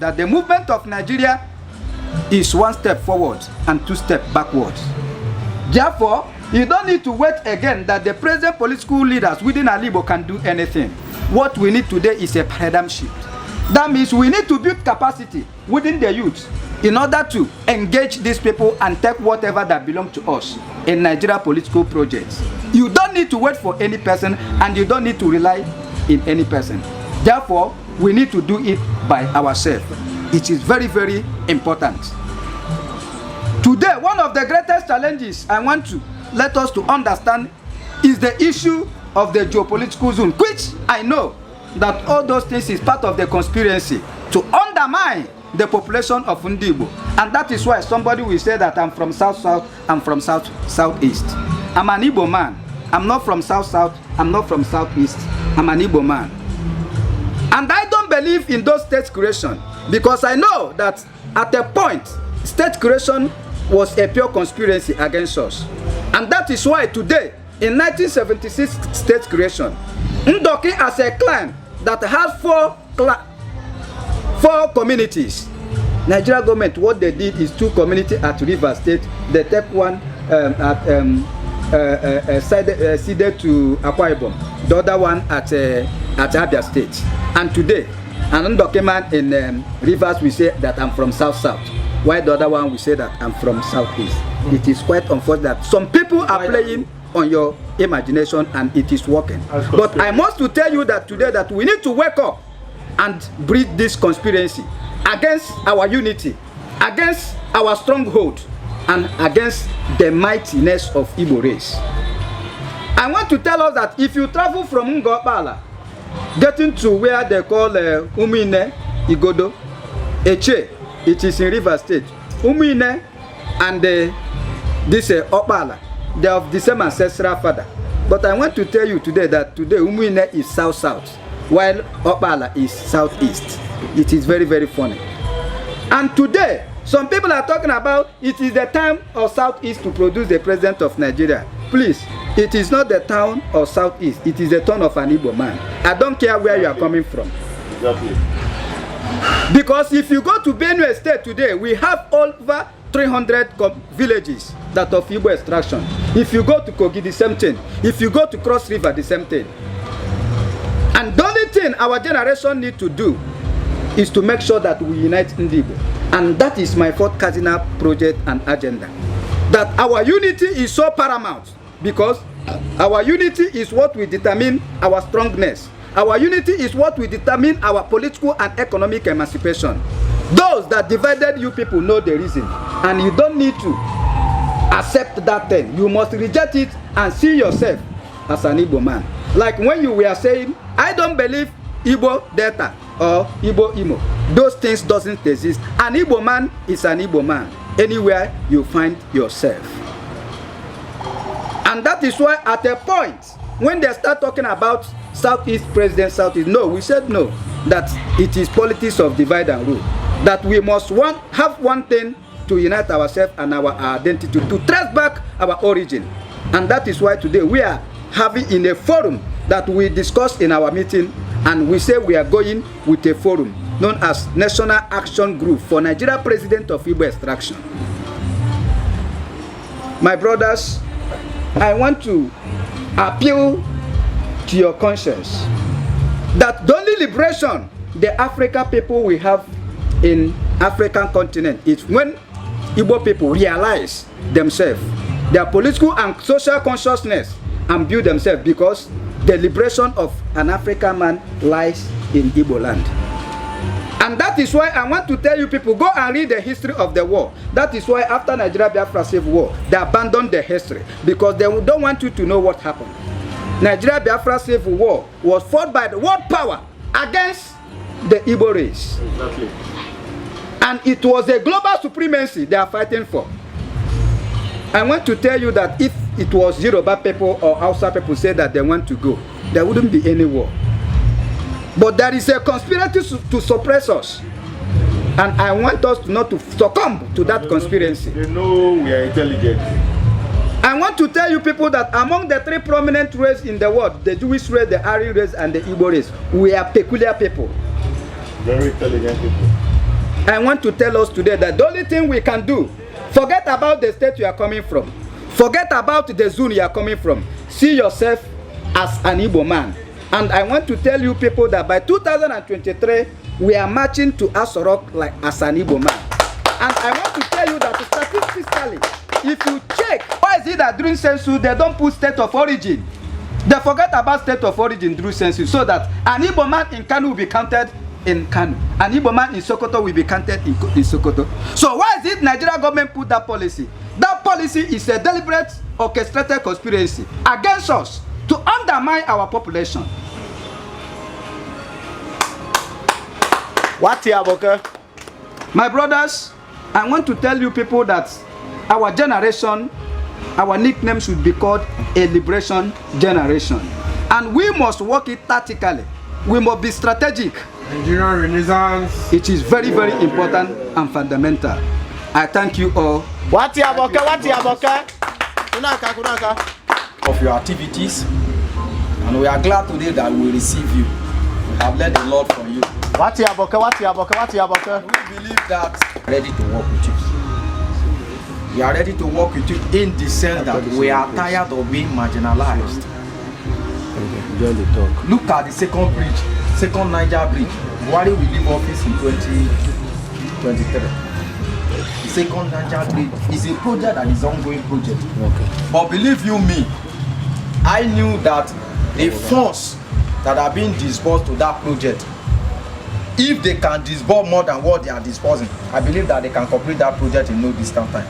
that the movement of Nigeria is one step forward and two steps backwards. Therefore, you don't need to wait again that the present political leaders within Ndigbo can do anything. What we need today is a paradigm shift. That means we need to build capacity within the youth in order to engage these people and take whatever that belongs to us in Nigeria political projects. You don't need to wait for any person and you don't need to rely in any person. Therefore, we need to do it by ourselves. It is very, very important. Today, one of the greatest challenges I want to let us to understand is the issue of the geopolitical zone, which I know that all those things is part of the conspiracy to undermine the population of Ndigbo. And that is why somebody will say that I'm from South-South, I'm from South-Southeast. I'm an Igbo man. I'm not from South-South, I'm not from Southeast. I'm an Igbo man. And I don't believe in those state creation because I know that at a point, state creation was a pure conspiracy against us. And that is why today, in 1976 state creation, Ndoki as a clan that has four communities. Nigeria government, what they did is 2 communities at River State. They take one ceded to Akwa Ibom, the other one at Abia State. And today, an Ndoki man in Rivers will say that I'm from South-South, while the other one will say that I'm from Southeast. It is quite unfortunate that some people are playing on your imagination and it is working. But I must to tell you that today that we need to wake up and breed this conspiracy against our unity, against our stronghold, and against the mightiness of Igbo race. I want to tell us that if you travel from Ngopala, getting to where they call Umine, Igodo, Eche, it is in River State. Umine and this Opala, they are of the same ancestral father. But I want to tell you today that today Umine is South-South, while Opala is Southeast. It is very, very funny. And today, some people are talking about it is the time of Southeast to produce the president of Nigeria. Please, it is not the town of Southeast. It is the town of an Igbo man. I don't care where you are coming from. Exactly. Because if you go to Benue State today, we have over 300 villages that of Igbo extraction. If you go to Kogi, the same thing. If you go to Cross River, the same thing. And the only thing our generation need to do is to make sure that we unite Ndigbo. And that is my 4th cardinal project and agenda. That our unity is so paramount because our unity is what will determine our strongness. Our unity is what will determine our political and economic emancipation. Those that divided you people know the reason. And you don't need to accept that thing. You must reject it and see yourself as an Igbo man. Like when you were saying, I don't believe Igbo Delta or Igbo Imo. Those things doesn't exist. An Igbo man is an Igbo man anywhere you find yourself. And that is why at a point when they start talking about Southeast president, Southeast, no, we said no, that it is politics of divide and rule. That we must have one thing to unite ourselves and our identity, to trace back our origin. And that is why today we are having in a forum that we discussed in our meeting, and we say we are going with a forum known as National Action Group for Nigeria President of Igbo Extraction. My brothers, I want to appeal to your conscience that the only liberation the African people will have in African continent is when Igbo people realize themselves, their political and social consciousness, and build themselves, because the liberation of an African man lies in Igbo land. And that is why I want to tell you people, go and read the history of the war. That is why after Nigeria Biafra Civil War, they abandoned the history because they don't want you to know what happened. Nigeria Biafra Civil War was fought by the world power against the Igbo race. Exactly. And it was a global supremacy they are fighting for. I want to tell you that if it was Yoruba people or Hausa people say that they want to go, there wouldn't be any war. But there is a conspiracy to suppress us. And I want us not to succumb to that conspiracy. They know we are intelligent. I want to tell you people that among the 3 prominent races in the world, the Jewish race, the Aryan race, and the Igbo race, we are peculiar people. Very intelligent people. I want to tell us today that the only thing we can do, forget about the state you are coming from. Forget about the zone you are coming from. See yourself as an Igbo man. And I want to tell you people that by 2023, we are marching to Asorok like as an Igbo man. And I want to tell you that statistically, if you check, why is it that during census they don't put state of origin? They forget about state of origin during census so that an Igbo man in Kano will be counted in Kano. An Igbo man in Sokoto will be counted in Sokoto. So why is it Nigeria government put that policy? That policy is a deliberate orchestrated conspiracy against us to undermine our population. What here, My brothers, I want to tell you people that our generation, our nickname should be called a liberation generation. And we must work it tactically. We must be strategic. Nigerian Renaissance. It is very, very important and fundamental. I thank you all. What here, Kunaka. Of your activities, and we are glad today that we receive you. We have learned a lot from you. What here, We believe that we are ready to work with you. We are ready to work with you in the sense that we are tired of being marginalized. Look at the second Niger bridge. Why will leave office in 2023? The second Niger bridge is a project that is an ongoing project. Okay. But believe you me, I knew that the funds that are being disbursed to that project, if they can disburse more than what they are disbursing, I believe that they can complete that project in no distant time.